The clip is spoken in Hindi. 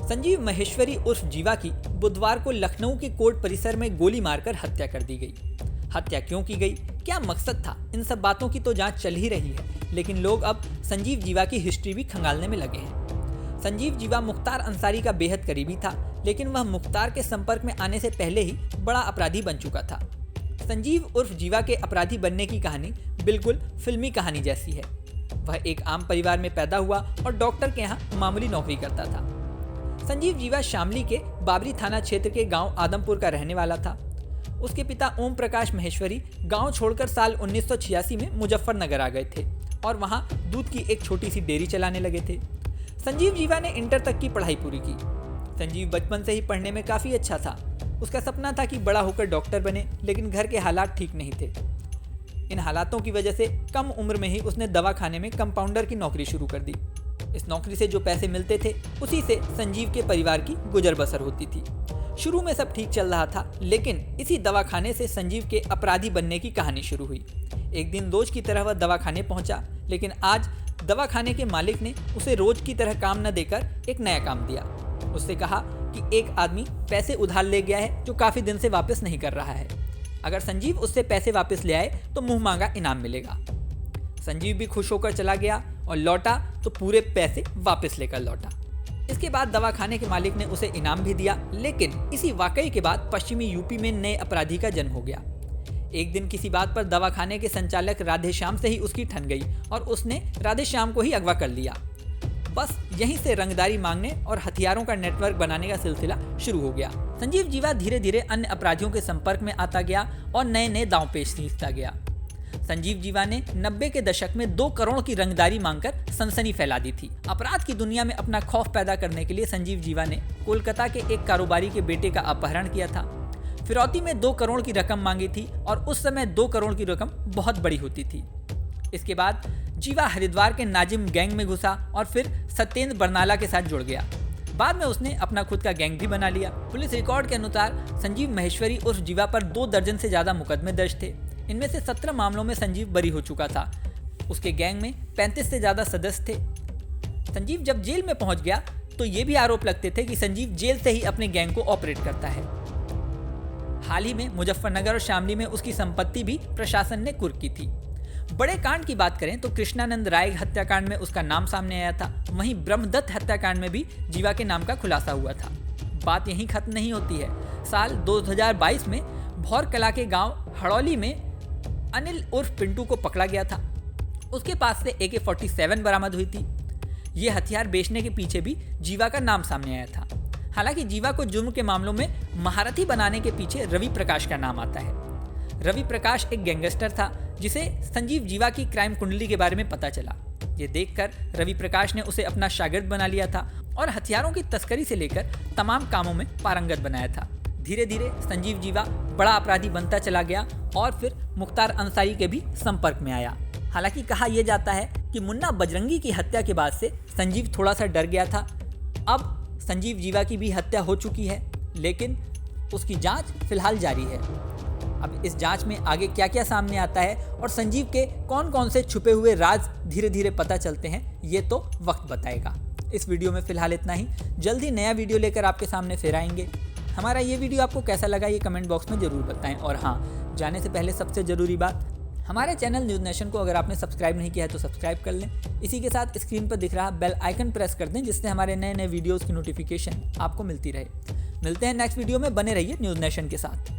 संजीव महेश्वरी उर्फ जीवा की बुधवार को लखनऊ के कोर्ट परिसर में गोली मारकर हत्या कर दी गई। हत्या क्यों की गई, क्या मकसद था, इन सब बातों की तो जांच चल ही रही है, लेकिन लोग अब संजीव जीवा की हिस्ट्री भी खंगालने में लगे हैं। संजीव जीवा मुख्तार अंसारी का बेहद करीबी था, लेकिन वह मुख्तार के संपर्क में आने से पहले ही बड़ा अपराधी बन चुका था। संजीव उर्फ जीवा के अपराधी बनने की कहानी बिल्कुल फिल्मी कहानी जैसी है। वह एक आम परिवार में पैदा हुआ और डॉक्टर के यहाँ मामूली नौकरी करता था। संजीव जीवा शामली के बाबरी थाना क्षेत्र के गांव आदमपुर का रहने वाला था। उसके पिता ओम प्रकाश महेश्वरी गांव छोड़कर साल 1986 में मुजफ्फरनगर आ गए थे और वहां दूध की एक छोटी सी डेयरी चलाने लगे थे। संजीव जीवा ने इंटर तक की पढ़ाई पूरी की। संजीव बचपन से ही पढ़ने में काफ़ी अच्छा था। उसका सपना था कि बड़ा होकर डॉक्टर बने, लेकिन घर के हालात ठीक नहीं थे। इन हालातों की वजह से कम उम्र में ही उसने दवाखाने में कंपाउंडर की नौकरी शुरू कर दी। इस नौकरी से जो पैसे मिलते थे उसी से संजीव के परिवार की गुजर बसर होती थी। शुरू में सब ठीक चल रहा था, लेकिन इसी दवाखाने से संजीव के अपराधी बनने की कहानी शुरू हुई। एक दिन रोज की तरह वह दवाखाने पहुंचा, लेकिन आज दवाखाने के मालिक ने उसे रोज की तरह काम न देकर एक नया काम दिया। उससे कहा कि एक आदमी पैसे उधार ले गया है जो काफ़ी दिन से वापस नहीं कर रहा है। अगर संजीव उससे पैसे वापस ले आए तो मुंह मांगा इनाम मिलेगा। संजीव भी खुश होकर चला गया और लौटा तो पूरे पैसे वापस लेकर लौटा। इसके बाद दवाखाने के मालिक ने उसे इनाम भी दिया, लेकिन इसी वाकई के बाद पश्चिमी यूपी में नए अपराधी का जन्म हो गया। एक दिन किसी बात पर दवाखाने के संचालक राधेश्याम से ही उसकी ठन गई और उसने राधेश्याम को ही अगवा कर लिया। बस यहीं से रंगदारी मांगने और हथियारों का नेटवर्क बनाने का सिलसिला शुरू हो गया। संजीव जीवा धीरे धीरे अन्य अपराधियों के संपर्क में आता गया और नए नए दांव पेच सीखता गया। संजीव जीवा ने 90 के दशक में 2 करोड़ की रंगदारी मांगकर सनसनी फैला दी थी। अपराध की दुनिया में अपना खौफ पैदा करने के लिए संजीव जीवा ने कोलकाता के एक कारोबारी के बेटे का अपहरण किया था। फिरौती में 2 करोड़ की रकम मांगी थी और उस समय 2 करोड़ की रकम बहुत बड़ी होती थी। इसके बाद जीवा हरिद्वार के नाजिम गैंग में घुसा और फिर सत्येंद्र बरनाला के साथ जुड़ गया। बाद में उसने अपना खुद का गैंग भी बना लिया। पुलिस रिकॉर्ड के अनुसार संजीव महेश्वरी उर्फ जीवा पर 2 दर्जन से ज्यादा मुकदमे दर्ज थे। इनमें से 17 मामलों में संजीव बरी हो चुका था। उसके गैंग में 35 से ज्यादा सदस्य थे। संजीव जब जेल में पहुंच गया तो ये भी आरोप लगते थे कि संजीव जेल से ही अपने गैंग को ऑपरेट करता है। हाल ही में मुजफ्फरनगर और शामली में उसकी संपत्ति भी प्रशासन ने कुर्क की थी। बड़े कांड की बात करें तो कृष्णानंद राय हत्याकांड में उसका नाम सामने आया था। वहीं ब्रह्मदत्त हत्याकांड में भी जीवा के नाम का खुलासा हुआ था। बात यहीं खत्म नहीं होती है। साल 2022 में भौर कला के गांव हड़ौली में अनिल उर्फ पिंटू को पकड़ा गया था। उसके पास से AK-47 बरामद हुई थी। ये हथियार बेचने के पीछे भी जीवा का नाम सामने आया था। हालांकि जीवा को जुर्म के मामलों में महारथी बनाने के पीछे रवि प्रकाश का नाम आता है। रवि प्रकाश एक गैंगस्टर था जिसे संजीव जीवा की क्राइम कुंडली के बारे में पता चला। ये देखकर रवि प्रकाश ने उसे अपना शागिर्द बना लिया था और हथियारों की तस्करी से लेकर तमाम कामों में पारंगत बनाया था। धीरे धीरे संजीव जीवा बड़ा अपराधी बनता चला गया और फिर मुख्तार अंसारी के भी संपर्क में आया। हालांकि कहा यह जाता है कि मुन्ना बजरंगी की हत्या के बाद से संजीव थोड़ा सा डर गया था। अब संजीव जीवा की भी हत्या हो चुकी है, लेकिन उसकी जांच फिलहाल जारी है। अब इस जांच में आगे क्या क्या सामने आता है और संजीव के कौन कौन से छुपे हुए राज धीरे धीरे पता चलते हैं, ये तो वक्त बताएगा। इस वीडियो में फिलहाल इतना ही। जल्दी नया वीडियो लेकर आपके सामने फिर आएंगे। हमारा ये वीडियो आपको कैसा लगा ये कमेंट बॉक्स में ज़रूर बताएं। और हाँ, जाने से पहले सबसे ज़रूरी बात, हमारे चैनल न्यूज़ नेशन को अगर आपने सब्सक्राइब नहीं किया है तो सब्सक्राइब कर लें। इसी के साथ स्क्रीन पर दिख रहा बेल आइकन प्रेस कर दें, जिससे हमारे नए नए वीडियोज़ की नोटिफिकेशन आपको मिलती रहे। मिलते हैं नेक्स्ट वीडियो में। बने रहिए न्यूज़ नेशन के साथ।